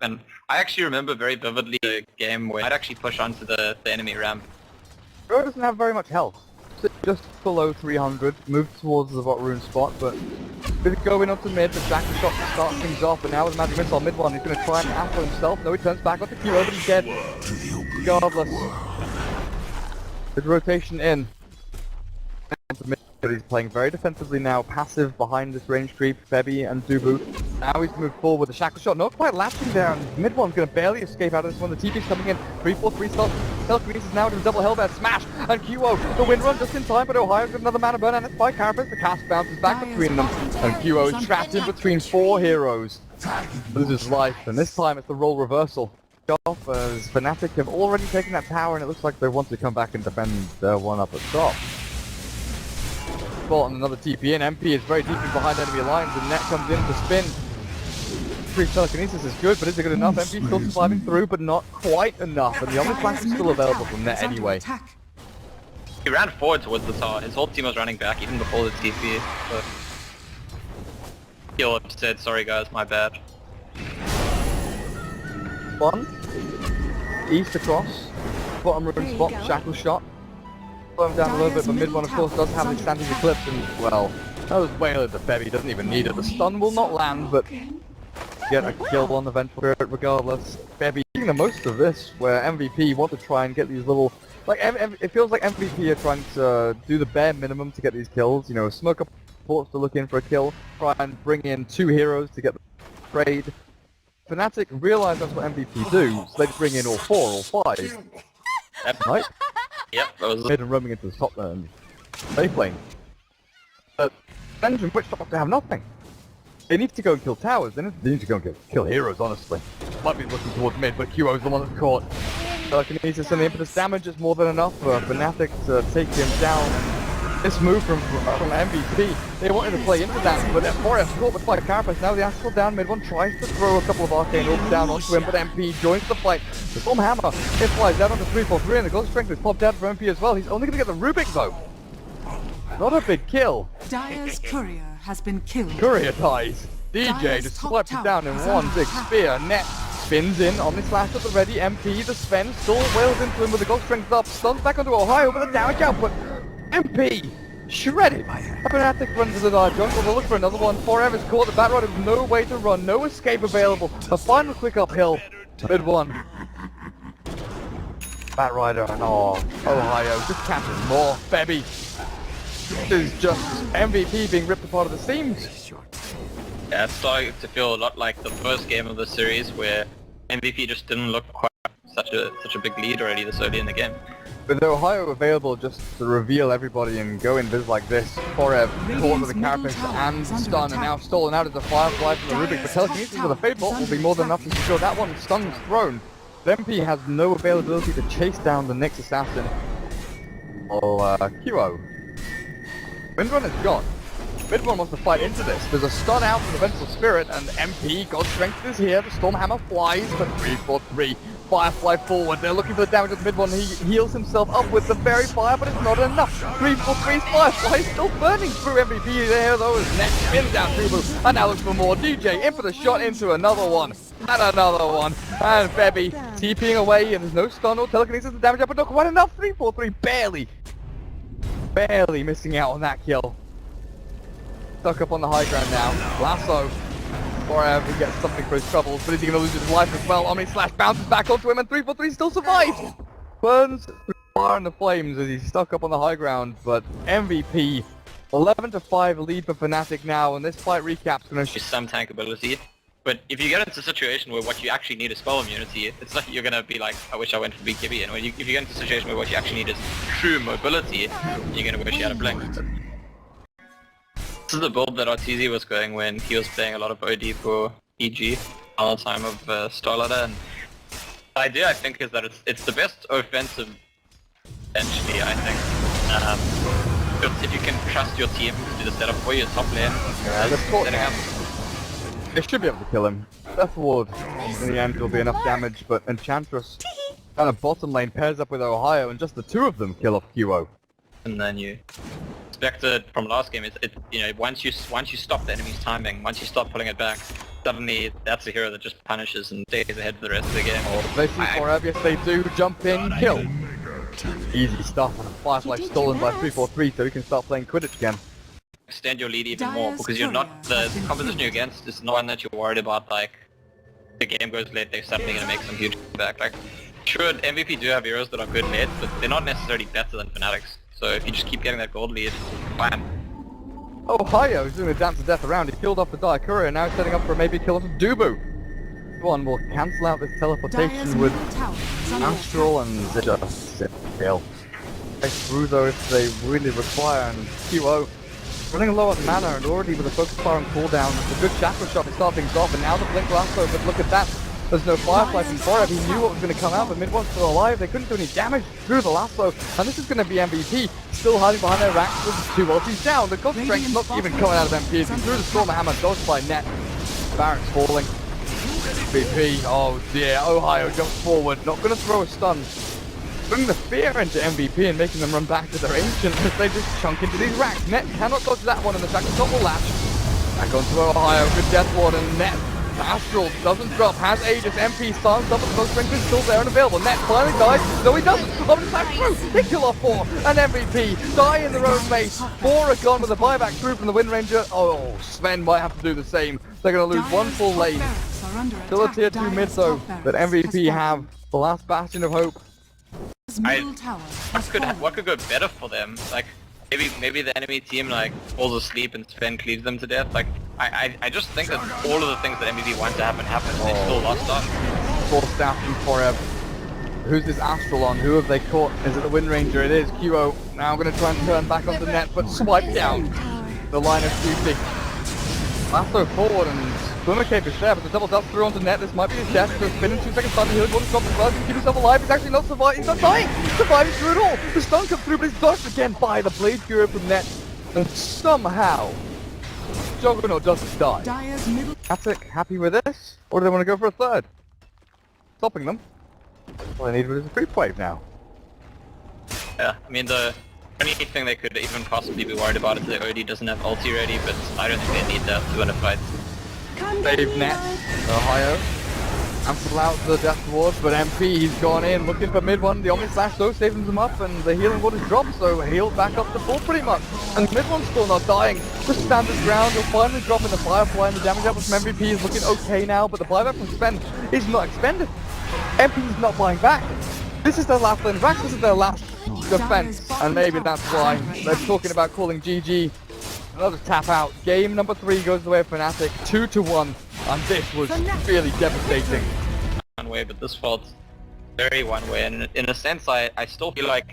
And I actually remember very vividly the game where I'd actually push onto the enemy ramp. Bro doesn't have very much health. Just below 300, moved towards the bot rune spot, but with going up to mid, the Jackal shot to start things off, but now with Magic Missile mid one, he's going to try and after himself. No, he turns back onto Q, but he's dead. Regardless. With rotation in. He's playing very defensively now, passive behind this range creep, Febby and Dubu. Now he's moved forward with the Shackle shot, not quite latching there, and mid one's going to barely escape out of this one. The TP's coming in, 3-4-3 stop. Telekinesis now to the double hellbent smash, and QO, the wind run just in time, but Ohio's got another mana burn, and it's by Carapace. The cast bounces back between them, and QO is trapped in between 4 heroes. Loses life, and this time it's the role reversal. Off as Fnatic have already taken that tower, and it looks like they want to come back and defend their one up at top. And another TP in. MP is very deeply behind enemy lines, and Net comes in to spin. Free telekinesis is good, but is it good enough? MP still surviving through, but not quite enough, and the Omni Flash is still available from Net anyway. He ran forward towards the tower. His whole team was running back even before the TP. But he'll have said, sorry guys, my bad. One. East across. Bottom rune spot, Shackle shot. Slow him down a little bit, but mid one of course does have the standing eclipse, and well, that was way over the Febby, he doesn't even need it. The stun will not land, but get a kill on the Vengeful Spirit regardless. Febby making the most of this, where MVP want to try and get these little, like, it feels like MVP are trying to do the bare minimum to get these kills, you know, smoke up ports to look in for a kill, try and bring in 2 heroes to get the trade. Fnatic realize that's what MVP do, so they bring in all 4 or 5. Right? Yep, that was mid and roaming into the top safe lane. But Engine Witch top to have nothing. They need to go and kill towers, they need to go and kill heroes, honestly. Might be looking towards mid, but QO's the one that's caught. Telekinesis and the impetus damage is more than enough for Fnatic to take him down. This move from MVP, they wanted to play into that, but F4F caught with fight Carapace. Now the Astral down, mid one tries to throw a couple of arcane orbs down onto him, but MP joins the fight. The Storm Hammer, it flies down onto 3-4-3, and the Ghost Strength is popped out for MP as well. He's only going to get the Rubik though. Not a big kill. Dire's courier has been killed. Courier dies. DJ just slaps it down in one big spear. Net spins in, Omni Slash at the ready. MP, the Sven, still wails into him with the Ghost Strength up, stuns back onto Ohio with a damage output. MP shredded. Fnatic runs to the dive jungle, they'll look for another one. Forever's caught, the Batrider with no way to run, no escape available. A final quick uphill. Mid one. Batrider and Ohio just catches more. Febby. This is just MVP being ripped apart at the seams. Yeah, it's starting to feel a lot like the first game of the series where MVP just didn't look quite such a big lead already this early in the game. With Ohio available just to reveal everybody and go invis like this, Forev caught with the Carapace and stun, and now stolen out of the Firefly from the Rubik, but Telekinesis with a Fade Bolt will be more than enough to secure that one. Stun's thrown. MP has no availability to chase down the next assassin. QO. Windrun is gone. Midone wants to fight into this. There's a stun out from the Vengeful Spirit, and MP, God's Strength is here. The Storm Hammer flies, but 3-4-3. Firefly forward. They're looking for the damage of Midone. He heals himself up with the Fairy Fire, but it's not enough. 3-4-3's Firefly is still burning through MVP there, though. His neck spins down Tubu, and now looks for more. DJ in for the shot into another one. And another one. And Febby TPing away, and there's no stun or telekinesis to damage up, but not quite enough. 3-4-3, barely missing out on that kill. Stuck up on the high ground now. Lasso. Forever gets something for his troubles, but is he going to lose his life as well? Omni Slash bounces back onto him, and 3-4-3 still survives! Burns through fire in the flames as he's stuck up on the high ground, but MVP 11-5 lead for Fnatic now, and this fight recap's going to some tank ability. But if you get into a situation where what you actually need is spell immunity, it's not you're going to be like, I wish I went for BKB. And if you get into a situation where what you actually need is true mobility, you're going to wish you had a blink. This is the build that RTZ was going when he was playing a lot of OD for EG all the time of Starladder, and the idea I think is that it's the best offensive essentially, I think. If you can trust your team to do the setup for you, top lane, setting up. They should be able to kill him. Death Ward in the end will be enough damage, but Enchantress kind of bottom lane pairs up with Ohio, and just the 2 of them kill off QO. And then you expected from last game, you know, once you stop the enemy's timing, once you stop pulling it back, suddenly that's a hero that just punishes and stays ahead for the rest of the game. Oh, they see forever, yes they do. Jump in, kill. Easy stuff, and a Firefly stolen by 343, so we can start playing Quidditch again. Extend your lead even more, because you're not, the composition you're against is not one that you're worried about, like, the game goes late, they're suddenly gonna make some huge comeback. Like, sure, MVP do have heroes that are good late, but they're not necessarily better than Fnatic's. So if you just keep getting that gold lead, fine. Ohio is doing a dance to death around. He killed off the Dire Courier, and now he's setting up for a maybe kill off of Dubu. One will cancel out this teleportation with Astral and just kill. They through though if they really require, and QO running low on mana and already with a focus fire on cooldown. It's a good chakra shot to start things off, and now the blink lasso, but look at that. There's no Firefly from Forev. He knew what was going to come out, but mid one's still alive. They couldn't do any damage through the lasso, and this is going to be MVP. Still hiding behind their racks with 2 ultis down. The god strength not even coming out of MP. He threw the Storm Hammer, dodged by net. Barrett's falling. MVP, oh dear. Ohio jumps forward, not going to throw a stun. Bringing the fear into MVP and making them run back to their ancient as they just chunk into these racks. Net cannot dodge that one, and the chakra shot will latch. Back onto Ohio, good death ward, and Net. Astral doesn't drop, has Aegis, MP stuns up, but the most strength is still there and available. Net finally dies, no he doesn't, on the back through, they kill off 4, and MVP die in their own base. 4 are gone with a buyback through from the Wind Ranger. Oh, Sven might have to do the same. They're going to lose one full lane. Still a tier 2 mid though, but MVP have the last bastion of hope. What could go better for them? Like, maybe the enemy team like falls asleep and Sven cleaves them to death. Like, I just think that all of the things that MVP want to happen and they still lost on. Forced out from Forev. Who's this Astral on? Who have they caught? Is it the Wind Ranger? It is. QO now going to try and turn back onto net, but swipe down the line of duty. Lasso forward and Swimmer Cape is there, but the double dust through onto net. This might be his death. So spin in 2 seconds time. He'll go to stop as well. He can keep himself alive. He's actually not surviving. He's not dying. Surviving through it all. The stun comes through, but he's dodged again by the Blade Courier from net. And somehow, Juggernaut doesn't die. Fnatic happy with this? Or do they want to go for a third? Stopping them. All they need is a creep wave now. Yeah, I mean the only thing they could even possibly be worried about is the OD doesn't have ulti ready, but I don't think they need that to win a fight. Save net, Ohio. Cancel out the death ward, but MP, he's gone in looking for mid one. The Omni Slash though saves them up, and the healing ward is dropped, so he'll back up to full pretty much. And mid one's still not dying. Just stand his ground, he'll finally drop in the Firefly, and the damage output from MVP is looking okay now, but the buyback from Sven is not expended. MP's not buying back. This is their last lane back, this is their last defense, and maybe that's why they're talking about calling GG. Another tap out. Game number 3 goes the way of Fnatic, 2-1, and this was really devastating. One way, but this felt very one way, and in a sense I still feel like